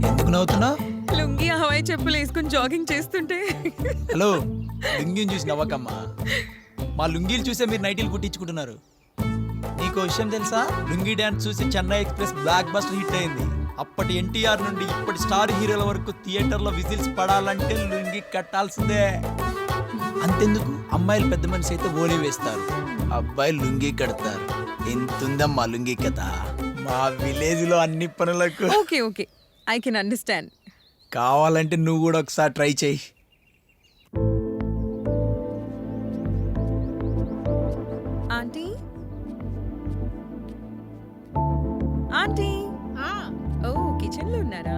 ఎందుకు నవ్వుతున్నావు? లుంగి హవాయి చెప్పులు వేసుకుని జాగింగ్ చేస్తుంటే. హలో, లుంగిని చూసి నవ్వకమ్మా. మా లుంగీలు చూసే మీరు నైటీలు కుట్టించుకుంటున్నారు. నీకో విషయం తెలుసా? లుంగీ డ్యాన్స్ చూసి Chennai express block buster hit అయింది. అప్పటి ఎన్టీఆర్ నుండి ఇప్పటి స్టార్ హీరోల వరకు థియేటర్లో విజిల్స్ పడాలంటే లుంగి కట్టాల్సిందే. అంతెందుకు, అమ్మాయిలు పెద్ద మనిషి అయితే ఓలీ వేస్తారు, అబ్బాయిలు లుంగి కడతారు. ఎంతుందమ్మా లుంగి కథ. మా విలేజ్ లో అన్ని పనులకు. Okay okay, I can understand. కావాలంటే నువ్వు కూడా ఒకసారి ట్రై చేయి. ఆంటీ ఆంటీ, ఓ కిచెన్ లో ఉన్నారా?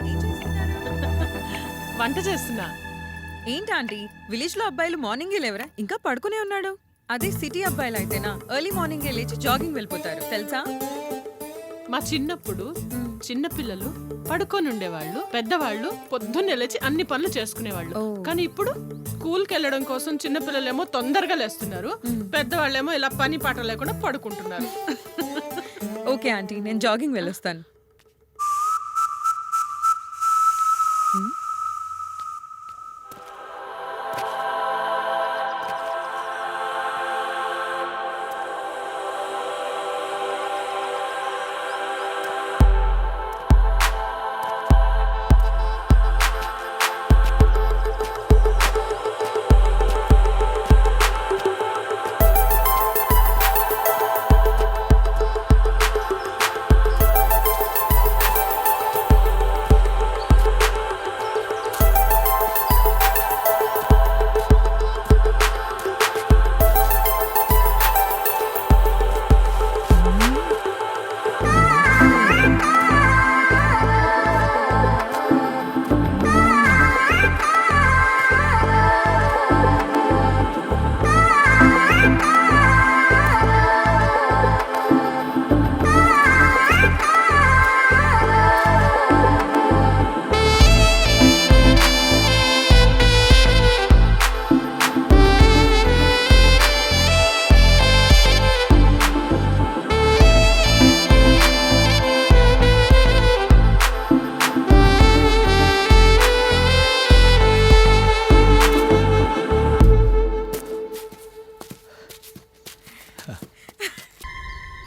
ఏం చేస్తున్నారు? వంట చేస్తున్నా. ఏంటి ఆంటీ, విలేజ్ లో అబ్బాయిలు మార్నింగే లేవరా? ఇంకా పడుకునే ఉన్నాడు. అదే సిటీ అబ్బాయిలు అయితేనా ఎర్లీ మార్నింగే లేచి జాగింగ్ వెళ్ళిపోతారు తెలుసా? మా చిన్నప్పుడు చిన్నపిల్లలు పడుకొని ఉండేవాళ్ళు, పెద్దవాళ్ళు పొద్దున్నే లేచి అన్ని పనులు చేసుకునేవాళ్ళు. కానీ ఇప్పుడు స్కూల్కి వెళ్ళడం కోసం చిన్నపిల్లలేమో తొందరగా లేస్తున్నారు, పెద్దవాళ్ళేమో ఇలా పని పాట లేకుండా పడుకుంటున్నారు. ఓకే ఆంటీ, నేను జాగింగ్ వెళ్ళొస్తాను.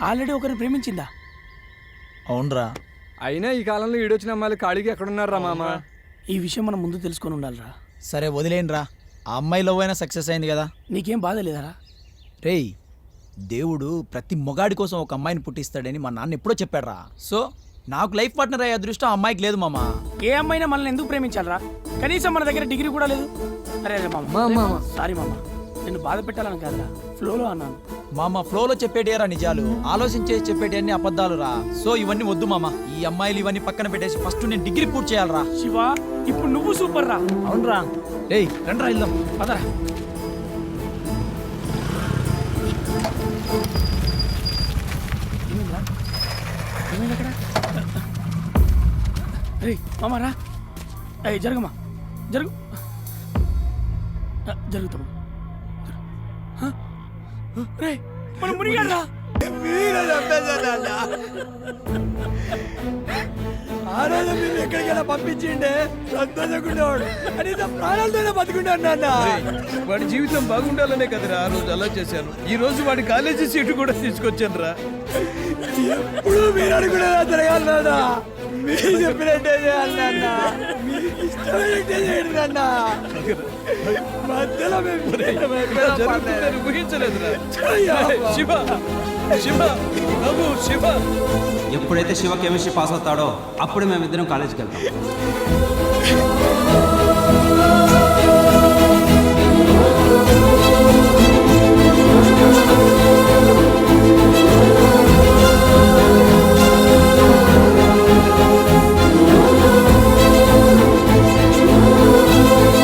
ఆల్రెడీ ఒకరిని ప్రేమించిందా? అవునరా. అయినా ఈ కాలంలో ఈడొచ్చిన అమ్మాయిలు ఖాళీగా ఎక్కడున్నారా మామ? ఈ విషయం మనం ముందు తెలుసుకొని ఉండాలిరా. సరే వదిలేండిరా, ఆ అమ్మాయి లవ్ అయినా సక్సెస్ అయింది కదా. నీకేం బాధ లేదరా? రేయ్, దేవుడు ప్రతి మొగాడి కోసం ఒక అమ్మాయిని పుట్టిస్తాడని మా నాన్న ఎప్పుడో చెప్పాడురా. సో నాకు లైఫ్ పార్ట్నర్ అయ్యే అదృష్టం ఆ అమ్మాయికి లేదు మామ. ఏ అమ్మాయినా మనల్ని ఎందుకు ప్రేమించాలరా? కనీసం మన దగ్గర డిగ్రీ కూడా లేదు. అరే అరే మామ, సారీ మామ, నేను బాధ పెట్టాలని కాదురా, ఫ్లోలో అన్నాను. మామ, ఫ్లోలో చెప్పేటియరా నిజాలు, ఆలోచించే చెప్పేటి అన్ని అబద్ధాలు రా. సో ఇవన్నీ వద్దు మామ, ఈ అమ్మాయిలు ఇవన్నీ పక్కన పెట్టేసి ఫస్ట్ నేను డిగ్రీ పూర్తి చేయాలరా. శివ, ఇప్పుడు నువ్వు సూపర్ రా. అవునరా. రేయ్ రండ్రా వెళ్దాం, పదరా. రే మామ రా. అయ్యి జరగమ్మా, జరుగు జరుగుతాము. రే మనం మునిగాడ్రా. ఆ రోజు మీరు ఎక్కడికైనా పంపించిండే సంతోషకుండేవాడు, కనీసం ప్రాణాలతోనే బతుకుంటాడు నాన్న. వాడి జీవితం బాగుండాలనే కదరా ఆ రోజు అలా చేశాను. ఈ రోజు వాడి కాలేజీ సీటు కూడా తీసుకొచ్చాను రా. ఎప్పుడు మీరు అనుకునేలా జరగాలి నాన్న, మీరు చెప్పినట్టే చేయాలి నాన్న, మీకు ఇష్టమైనట్టే చేయండి నాన్న. మధ్యలో జరుగుతుందని ఊహించలేదురా. శివ శివ బాబు శివ. ఎప్పుడైతే శివ కెమిస్ట్రీ పాస్ అవుతాడో అప్పుడు మేమిద్దరం కాలేజీకి వెళ్తాం.